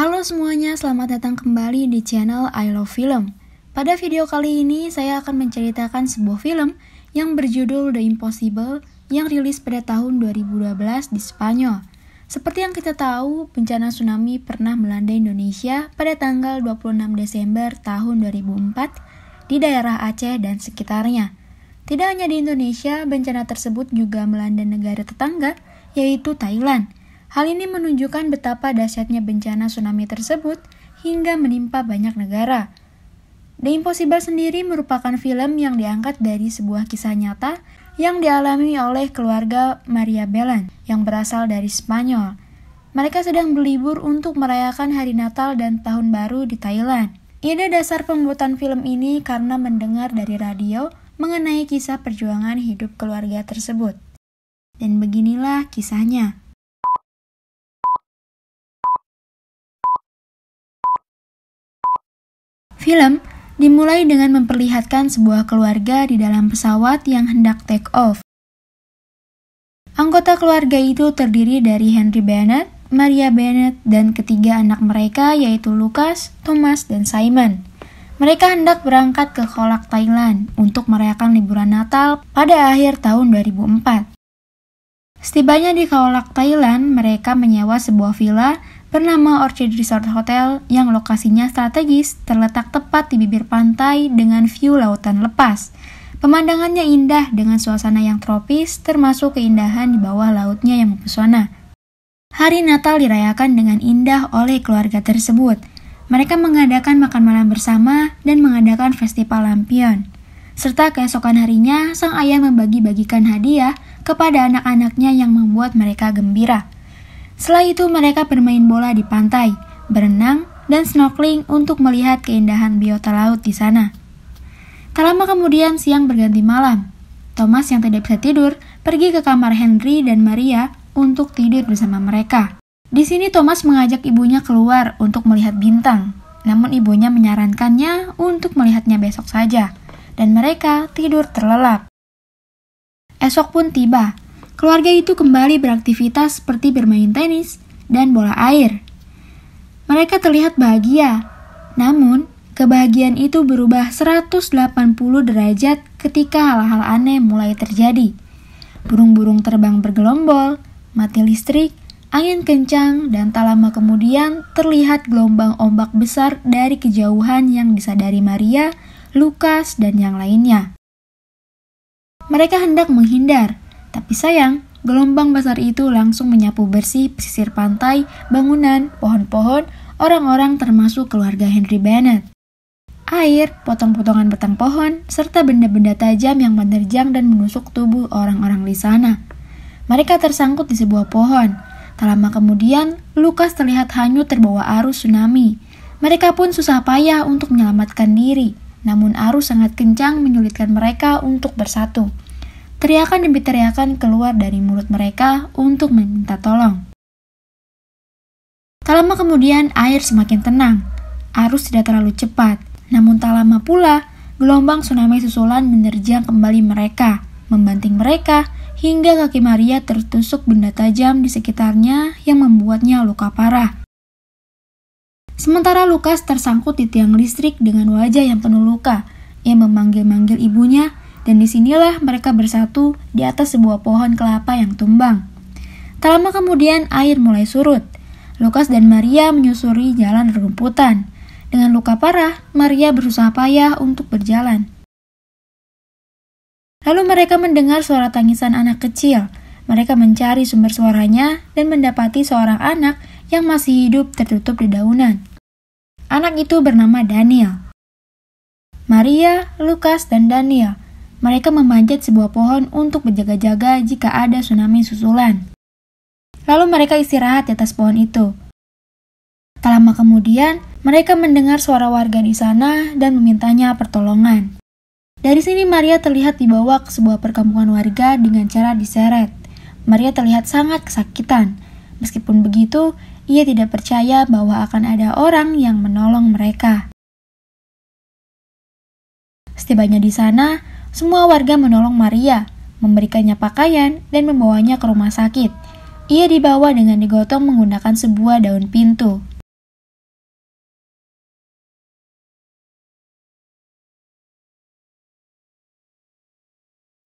Halo semuanya, selamat datang kembali di channel I Love Film. Pada video kali ini, saya akan menceritakan sebuah film yang berjudul The Impossible yang rilis pada tahun 2012 di Spanyol. Seperti yang kita tahu, bencana tsunami pernah melanda Indonesia pada tanggal 26 Desember tahun 2004 di daerah Aceh dan sekitarnya. Tidak hanya di Indonesia, bencana tersebut juga melanda negara tetangga, yaitu Thailand. Hal ini menunjukkan betapa dahsyatnya bencana tsunami tersebut hingga menimpa banyak negara. The Impossible sendiri merupakan film yang diangkat dari sebuah kisah nyata yang dialami oleh keluarga Maria Bellan yang berasal dari Spanyol. Mereka sedang berlibur untuk merayakan hari Natal dan Tahun Baru di Thailand. Ide dasar pembuatan film ini karena mendengar dari radio mengenai kisah perjuangan hidup keluarga tersebut. Dan beginilah kisahnya. Film dimulai dengan memperlihatkan sebuah keluarga di dalam pesawat yang hendak take off. Anggota keluarga itu terdiri dari Henry Bennett, Maria Bennett, dan ketiga anak mereka yaitu Lucas, Thomas, dan Simon. Mereka hendak berangkat ke Kholak, Thailand untuk merayakan liburan Natal pada akhir tahun 2004. Setibanya di Kholak, Thailand, mereka menyewa sebuah villa bernama Orchid Resort Hotel yang lokasinya strategis, terletak tepat di bibir pantai dengan view lautan lepas. Pemandangannya indah dengan suasana yang tropis, termasuk keindahan di bawah lautnya yang mempesona. Hari Natal dirayakan dengan indah oleh keluarga tersebut. Mereka mengadakan makan malam bersama dan mengadakan festival lampion. Serta keesokan harinya, sang ayah membagi-bagikan hadiah kepada anak-anaknya yang membuat mereka gembira. Setelah itu mereka bermain bola di pantai, berenang, dan snorkeling untuk melihat keindahan biota laut di sana. Tak lama kemudian siang berganti malam. Thomas yang tidak bisa tidur pergi ke kamar Henry dan Maria untuk tidur bersama mereka. Di sini Thomas mengajak ibunya keluar untuk melihat bintang, namun ibunya menyarankannya untuk melihatnya besok saja, dan mereka tidur terlelap. Esok pun tiba. Keluarga itu kembali beraktivitas seperti bermain tenis dan bola air. Mereka terlihat bahagia, namun kebahagiaan itu berubah 180 derajat ketika hal-hal aneh mulai terjadi. Burung-burung terbang bergelombol, mati listrik, angin kencang, dan tak lama kemudian terlihat gelombang ombak besar dari kejauhan yang disadari Maria, Lucas, dan yang lainnya. Mereka hendak menghindar, tapi sayang, gelombang besar itu langsung menyapu bersih pesisir pantai, bangunan, pohon-pohon, orang-orang termasuk keluarga Henry Bennett. Air, potong-potongan batang pohon, serta benda-benda tajam yang menerjang dan menusuk tubuh orang-orang di sana. Mereka tersangkut di sebuah pohon. Tak lama kemudian, Lucas terlihat hanyut terbawa arus tsunami. Mereka pun susah payah untuk menyelamatkan diri, namun arus sangat kencang menyulitkan mereka untuk bersatu. Teriakan demi teriakan keluar dari mulut mereka untuk meminta tolong. Tak lama kemudian, air semakin tenang. Arus tidak terlalu cepat, namun tak lama pula, gelombang tsunami susulan menerjang kembali mereka, membanting mereka, hingga kaki Maria tertusuk benda tajam di sekitarnya yang membuatnya luka parah. Sementara Lucas tersangkut di tiang listrik dengan wajah yang penuh luka. Ia memanggil-manggil ibunya, dan disinilah mereka bersatu di atas sebuah pohon kelapa yang tumbang. Tak lama kemudian air mulai surut. Lucas dan Maria menyusuri jalan rerumputan. Dengan luka parah, Maria berusaha payah untuk berjalan. Lalu mereka mendengar suara tangisan anak kecil. Mereka mencari sumber suaranya dan mendapati seorang anak yang masih hidup tertutup di daunan. Anak itu bernama Daniel. Maria, Lucas, dan Daniel. Mereka memanjat sebuah pohon untuk berjaga-jaga jika ada tsunami susulan. Lalu mereka istirahat di atas pohon itu. Tak lama kemudian, mereka mendengar suara warga di sana dan memintanya pertolongan. Dari sini Maria terlihat dibawa ke sebuah perkampungan warga dengan cara diseret. Maria terlihat sangat kesakitan. Meskipun begitu, ia tidak percaya bahwa akan ada orang yang menolong mereka. Setibanya di sana, semua warga menolong Maria, memberikannya pakaian, dan membawanya ke rumah sakit. Ia dibawa dengan digotong menggunakan sebuah daun pintu.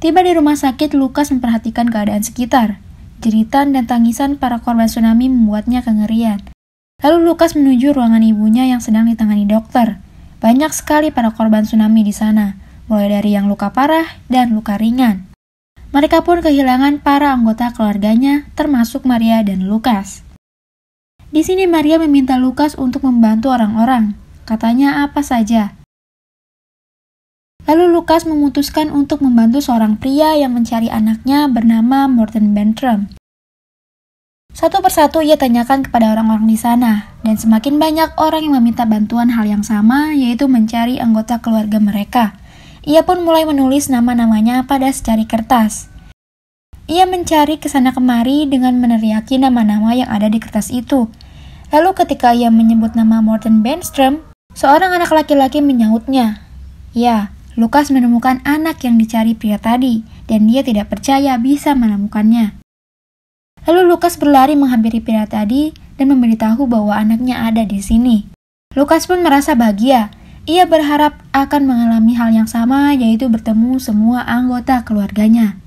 Tiba di rumah sakit, Lukas memperhatikan keadaan sekitar. Jeritan dan tangisan para korban tsunami membuatnya kengerian. Lalu Lukas menuju ruangan ibunya yang sedang ditangani dokter. Banyak sekali para korban tsunami di sana, mulai dari yang luka parah dan luka ringan. Mereka pun kehilangan para anggota keluarganya, termasuk Maria dan Lukas. Di sini Maria meminta Lukas untuk membantu orang-orang. Katanya apa saja. Lalu Lukas memutuskan untuk membantu seorang pria yang mencari anaknya bernama Morten Bertram. Satu persatu ia tanyakan kepada orang-orang di sana, dan semakin banyak orang yang meminta bantuan hal yang sama, yaitu mencari anggota keluarga mereka. Ia pun mulai menulis nama-namanya pada secari kertas. Ia mencari kesana kemari dengan meneriaki nama-nama yang ada di kertas itu. Lalu ketika ia menyebut nama Morten Bertram, seorang anak laki-laki menyautnya. Ya, Lukas menemukan anak yang dicari pria tadi, dan dia tidak percaya bisa menemukannya. Lalu Lukas berlari menghampiri pria tadi dan memberitahu bahwa anaknya ada di sini. Lukas pun merasa bahagia. Ia berharap akan mengalami hal yang sama, yaitu bertemu semua anggota keluarganya.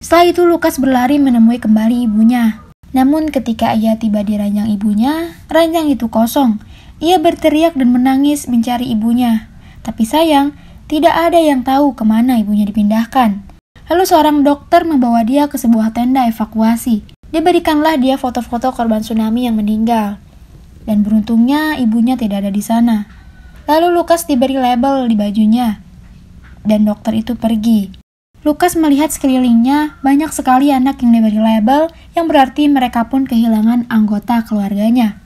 Setelah itu Lukas berlari menemui kembali ibunya. Namun ketika ia tiba di ranjang ibunya, ranjang itu kosong. Ia berteriak dan menangis mencari ibunya. Tapi sayang, tidak ada yang tahu kemana ibunya dipindahkan. Lalu seorang dokter membawa dia ke sebuah tenda evakuasi. Diberikanlah dia foto-foto korban tsunami yang meninggal. Dan beruntungnya ibunya tidak ada di sana. Lalu Lukas diberi label di bajunya. Dan dokter itu pergi. Lukas melihat sekelilingnya banyak sekali anak yang diberi label, yang berarti mereka pun kehilangan anggota keluarganya.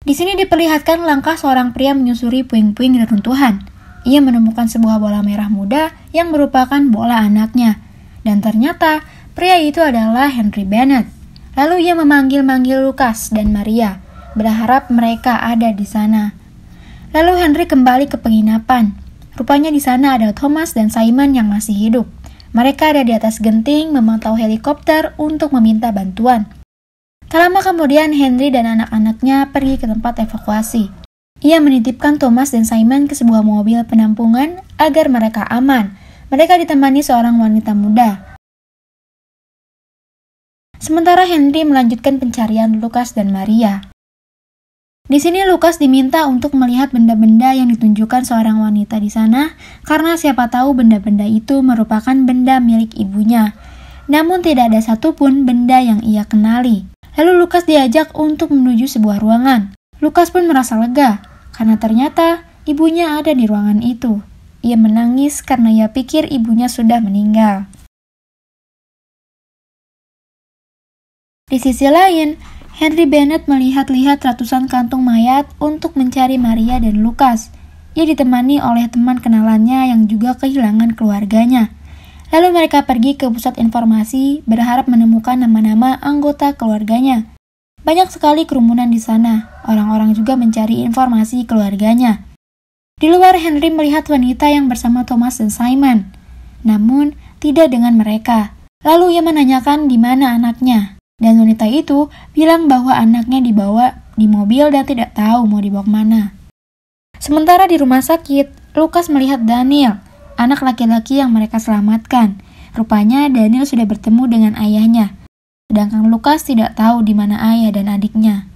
Di sini diperlihatkan langkah seorang pria menyusuri puing-puing reruntuhan. Ia menemukan sebuah bola merah muda yang merupakan bola anaknya. Dan ternyata pria itu adalah Henry Bennett. Lalu ia memanggil-manggil Lukas dan Maria, berharap mereka ada di sana. Lalu Henry kembali ke penginapan. Rupanya di sana ada Thomas dan Simon yang masih hidup. Mereka ada di atas genting memantau helikopter untuk meminta bantuan. Tak lama kemudian Henry dan anak-anaknya pergi ke tempat evakuasi. Ia menitipkan Thomas dan Simon ke sebuah mobil penampungan agar mereka aman. Mereka ditemani seorang wanita muda. Sementara Henry melanjutkan pencarian Lukas dan Maria. Di sini Lukas diminta untuk melihat benda-benda yang ditunjukkan seorang wanita di sana, karena siapa tahu benda-benda itu merupakan benda milik ibunya. Namun tidak ada satupun benda yang ia kenali. Lalu Lukas diajak untuk menuju sebuah ruangan. Lukas pun merasa lega, karena ternyata ibunya ada di ruangan itu. Ia menangis karena ia pikir ibunya sudah meninggal. Di sisi lain, Henry Bennett melihat-lihat ratusan kantung mayat untuk mencari Maria dan Lukas. Ia ditemani oleh teman kenalannya yang juga kehilangan keluarganya. Lalu mereka pergi ke pusat informasi berharap menemukan nama-nama anggota keluarganya. Banyak sekali kerumunan di sana. Orang-orang juga mencari informasi keluarganya. Di luar Henry melihat wanita yang bersama Thomas dan Simon. Namun tidak dengan mereka. Lalu ia menanyakan di mana anaknya. Dan wanita itu bilang bahwa anaknya dibawa di mobil dan tidak tahu mau dibawa kemana. Sementara di rumah sakit, Lukas melihat Daniel, anak laki-laki yang mereka selamatkan. Rupanya Daniel sudah bertemu dengan ayahnya, sedangkan Lukas tidak tahu di mana ayah dan adiknya.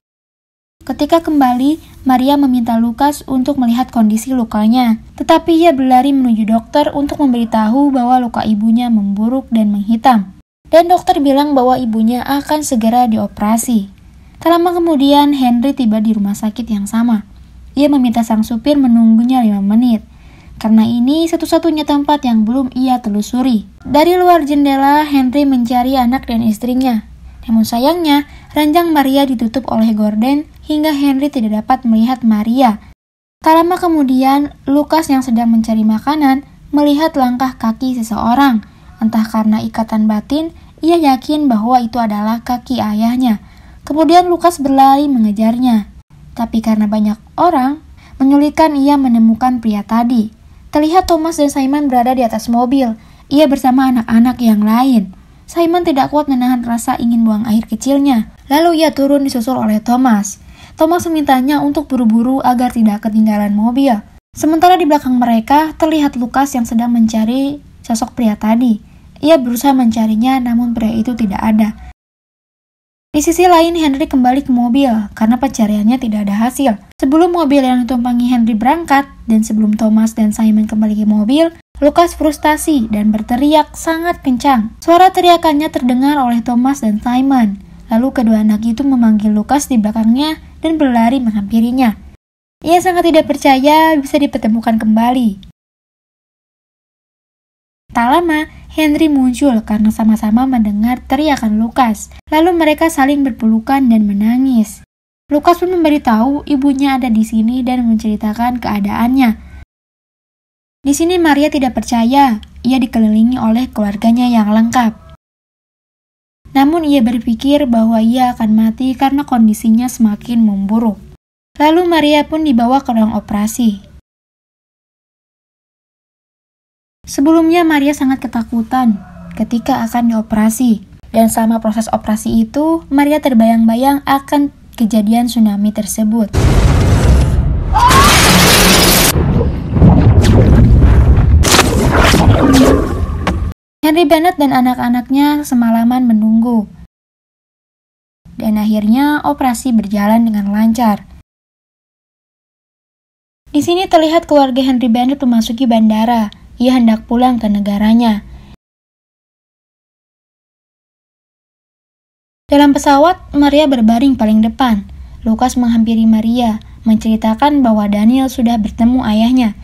Ketika kembali, Maria meminta Lukas untuk melihat kondisi lukanya, tetapi ia berlari menuju dokter untuk memberitahu bahwa luka ibunya memburuk dan menghitam. Dan dokter bilang bahwa ibunya akan segera dioperasi. Tak lama kemudian, Henry tiba di rumah sakit yang sama. Ia meminta sang supir menunggunya 5 menit. Karena ini satu-satunya tempat yang belum ia telusuri. Dari luar jendela, Henry mencari anak dan istrinya. Namun sayangnya, ranjang Maria ditutup oleh gorden hingga Henry tidak dapat melihat Maria. Tak lama kemudian, Lukas yang sedang mencari makanan melihat langkah kaki seseorang. Entah karena ikatan batin, ia yakin bahwa itu adalah kaki ayahnya. Kemudian Lukas berlari mengejarnya. Tapi karena banyak orang, menyulitkan ia menemukan pria tadi. Terlihat Thomas dan Simon berada di atas mobil. Ia bersama anak-anak yang lain. Simon tidak kuat menahan rasa ingin buang air kecilnya. Lalu ia turun disusul oleh Thomas. Thomas memintanya untuk buru-buru agar tidak ketinggalan mobil. Sementara di belakang mereka terlihat Lukas yang sedang mencari sosok pria tadi. Ia berusaha mencarinya, namun pria itu tidak ada. Di sisi lain, Henry kembali ke mobil karena pencariannya tidak ada hasil. Sebelum mobil yang ditumpangi Henry berangkat, dan sebelum Thomas dan Simon kembali ke mobil, Lucas frustasi dan berteriak sangat kencang. Suara teriakannya terdengar oleh Thomas dan Simon. Lalu kedua anak itu memanggil Lucas di belakangnya dan berlari menghampirinya. Ia sangat tidak percaya bisa dipertemukan kembali. Tak lama, Henry muncul karena sama-sama mendengar teriakan Lucas. Lalu mereka saling berpelukan dan menangis. Lucas pun memberitahu ibunya ada di sini dan menceritakan keadaannya. Di sini Maria tidak percaya, ia dikelilingi oleh keluarganya yang lengkap. Namun ia berpikir bahwa ia akan mati karena kondisinya semakin memburuk. Lalu Maria pun dibawa ke ruang operasi. Sebelumnya Maria sangat ketakutan ketika akan dioperasi. Dan selama proses operasi itu, Maria terbayang-bayang akan kejadian tsunami tersebut. Henry Bennett dan anak-anaknya semalaman menunggu. Dan akhirnya operasi berjalan dengan lancar. Di sini terlihat keluarga Henry Bennett memasuki bandara. Ia hendak pulang ke negaranya. Dalam pesawat, Maria berbaring paling depan. Lucas menghampiri Maria, menceritakan bahwa Daniel sudah bertemu ayahnya.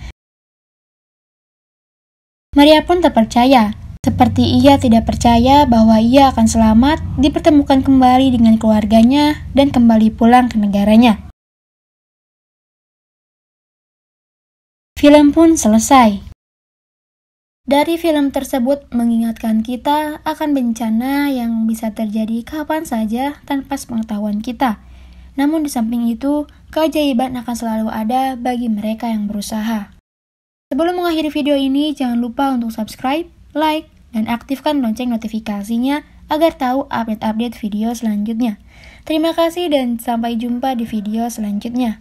Maria pun terpercaya, seperti ia tidak percaya bahwa ia akan selamat dipertemukan kembali dengan keluarganya dan kembali pulang ke negaranya. Film pun selesai. Dari film tersebut mengingatkan kita akan bencana yang bisa terjadi kapan saja tanpa sepengetahuan kita. Namun di samping itu, keajaiban akan selalu ada bagi mereka yang berusaha. Sebelum mengakhiri video ini, jangan lupa untuk subscribe, like, dan aktifkan lonceng notifikasinya agar tahu update-update video selanjutnya. Terima kasih dan sampai jumpa di video selanjutnya.